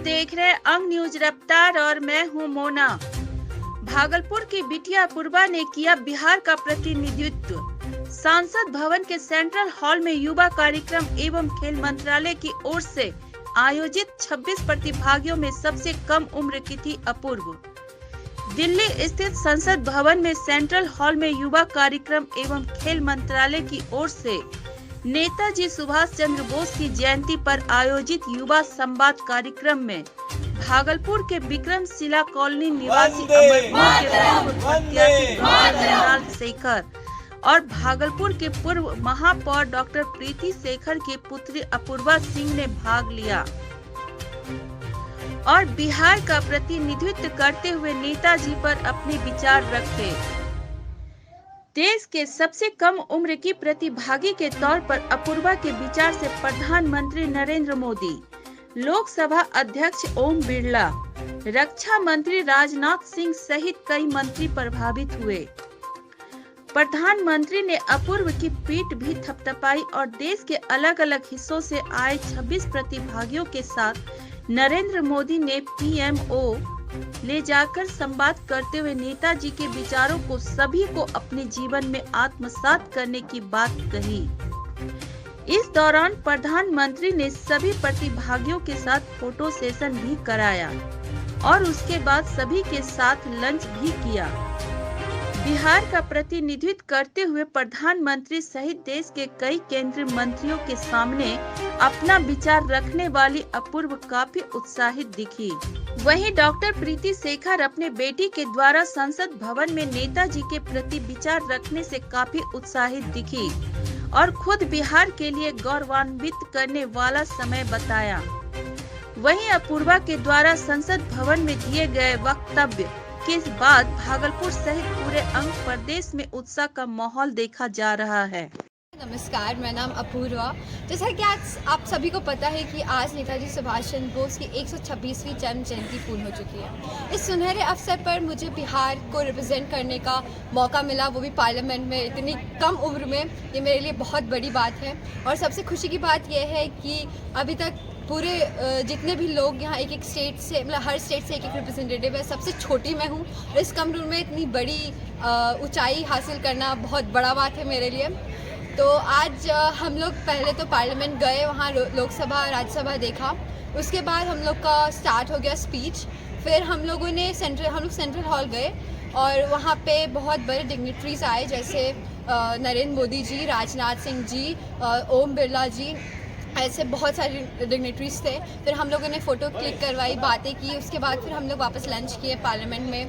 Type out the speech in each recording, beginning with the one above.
देख रहे अंग न्यूज रफ्तार और मैं हूं मोना। भागलपुर की बिटिया अपूर्वा ने किया बिहार का प्रतिनिधित्व। सांसद भवन के सेंट्रल हॉल में युवा कार्यक्रम एवं खेल मंत्रालय की ओर से आयोजित 26 प्रतिभागियों में सबसे कम उम्र की थी अपूर्व। दिल्ली स्थित संसद भवन में सेंट्रल हॉल में युवा कार्यक्रम एवं खेल मंत्रालय की ओर से नेताजी सुभाष चंद्र बोस की जयंती पर आयोजित युवा संवाद कार्यक्रम में भागलपुर के विक्रमशिला कॉलोनी निवासी अमरपुर के पूर्व प्रत्याशी मृणाल शेखर और भागलपुर के पूर्व महापौर डॉक्टर प्रीति शेखर की पुत्री अपूर्वा सिंह ने भाग लिया और बिहार का प्रतिनिधित्व करते हुए नेताजी पर अपने विचार रखे। देश के सबसे कम उम्र की प्रतिभागी के तौर पर अपूर्वा के विचार से प्रधानमंत्री नरेंद्र मोदी, लोकसभा अध्यक्ष ओम बिरला, रक्षा मंत्री राजनाथ सिंह सहित कई मंत्री प्रभावित हुए। प्रधानमंत्री ने अपूर्व की पीठ भी थपथपाई और देश के अलग अलग हिस्सों से आए 26 प्रतिभागियों के साथ नरेंद्र मोदी ने पीएमओ ले जाकर संवाद करते हुए नेताजी के विचारों को सभी को अपने जीवन में आत्मसात करने की बात कही। इस दौरान प्रधानमंत्री ने सभी प्रतिभागियों के साथ फोटो सेशन भी कराया और उसके बाद सभी के साथ लंच भी किया। बिहार का प्रतिनिधित्व करते हुए प्रधानमंत्री सहित देश के कई केंद्रीय मंत्रियों के सामने अपना विचार रखने वाली अपूर्व काफी उत्साहित दिखी। वहीं डॉक्टर प्रीति शेखर अपने बेटी के द्वारा संसद भवन में नेताजी के प्रति विचार रखने से काफी उत्साहित दिखी और खुद बिहार के लिए गौरवान्वित करने वाला समय बताया। वहीं अपूर्वा के द्वारा संसद भवन में दिए गए वक्तव्य के बाद भागलपुर सहित पूरे अंग प्रदेश में उत्साह का माहौल देखा जा रहा है। नमस्कार, मेरा नाम अपूर्वा। जैसा कि आज आप सभी को पता है कि आज नेताजी सुभाष चंद्र बोस की 126वीं जन्म जयंती पूर्ण हो चुकी है। इस सुनहरे अवसर पर मुझे बिहार को रिप्रेजेंट करने का मौका मिला, वो भी पार्लियामेंट में इतनी कम उम्र में। ये मेरे लिए बहुत बड़ी बात है और सबसे खुशी की बात यह है कि अभी तक पूरे जितने भी लोग यहाँ एक एक स्टेट से, मतलब हर स्टेट से एक एक रिप्रेजेंटेटिव है, सबसे छोटी मैं हूँ और इस कम उम्र में इतनी बड़ी ऊंचाई हासिल करना बहुत बड़ा बात है मेरे लिए। तो आज हम लोग पहले तो पार्लियामेंट गए, वहाँ लोकसभा राज्यसभा देखा, उसके बाद हम लोग का स्टार्ट हो गया स्पीच। फिर हम लोग सेंट्रल हॉल गए और वहाँ पे बहुत बड़े डिग्निटरीज आए, जैसे नरेंद्र मोदी जी, राजनाथ सिंह जी, ओम बिरला जी, ऐसे बहुत सारे डिग्निटरीज थे। फिर हम लोगों ने फ़ोटो क्लिक करवाई, बातें की। उसके बाद फिर हम लोग वापस लंच किए पार्लियामेंट में।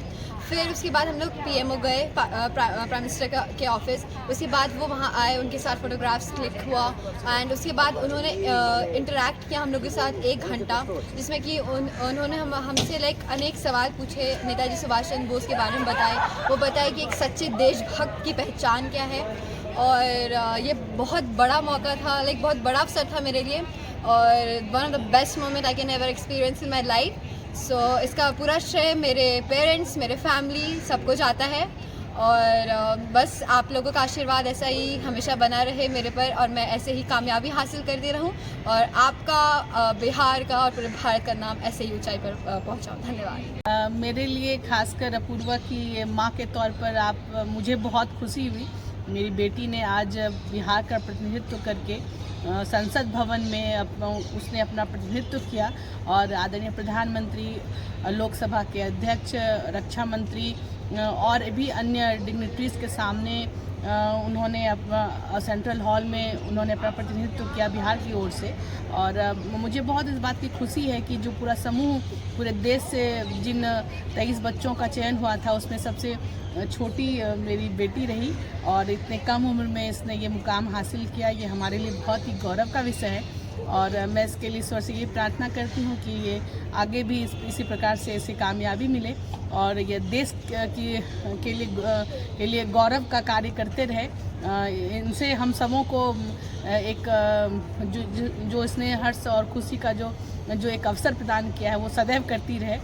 फिर उसके बाद हम लोग पीएमओ गए, प्राइम मिनिस्टर के ऑफिस। उसके बाद वो वहाँ आए, उनके साथ फ़ोटोग्राफ्स क्लिक हुआ एंड उसके बाद उन्होंने इंटरेक्ट किया हम लोग के साथ 1 घंटा, जिसमें कि उन्होंने हमसे अनेक सवाल पूछे, नेताजी सुभाष चंद्र बोस के बारे में बताए। वो बताए कि एक सच्चे देशभक्त की पहचान क्या है और ये बहुत बड़ा मौका था, बहुत बड़ा अवसर था मेरे लिए और one of the best moment I can ever experience in my life. So इसका पूरा श्रेय मेरे पेरेंट्स, मेरे फैमिली, सबको जाता है और बस आप लोगों का आशीर्वाद ऐसा ही हमेशा बना रहे मेरे पर और मैं ऐसे ही कामयाबी हासिल करती रहूं और आपका बिहार का और पूरे भारत का नाम ऐसे ही ऊंचाई पर पहुंचाऊं। धन्यवाद। मेरे लिए खासकर अपूर्वा की माँ के तौर पर मुझे बहुत खुशी हुई। मेरी बेटी ने आज बिहार का प्रतिनिधित्व करके संसद भवन में उसने अपना प्रतिनिधित्व किया और आदरणीय प्रधानमंत्री, लोकसभा के अध्यक्ष, रक्षा मंत्री और भी अन्य डिग्निटरीज के सामने उन्होंने अपना सेंट्रल हॉल में उन्होंने अपना प्रतिनिधित्व किया बिहार की ओर से। और मुझे बहुत इस बात की खुशी है कि जो पूरा समूह पूरे देश से जिन 23 बच्चों का चयन हुआ था, उसमें सबसे छोटी मेरी बेटी रही और इतने कम उम्र में इसने ये मुकाम हासिल किया। ये हमारे लिए बहुत ही गौरव का विषय है और मैं इसके लिए ईश्वर से ये प्रार्थना करती हूँ कि ये आगे भी इसी प्रकार से ऐसी कामयाबी मिले और ये देश के लिए गौरव का कार्य करते रहे। इनसे हम सबों को एक जो इसने हर्ष और खुशी का जो एक अवसर प्रदान किया है, वो सदैव करती रहे।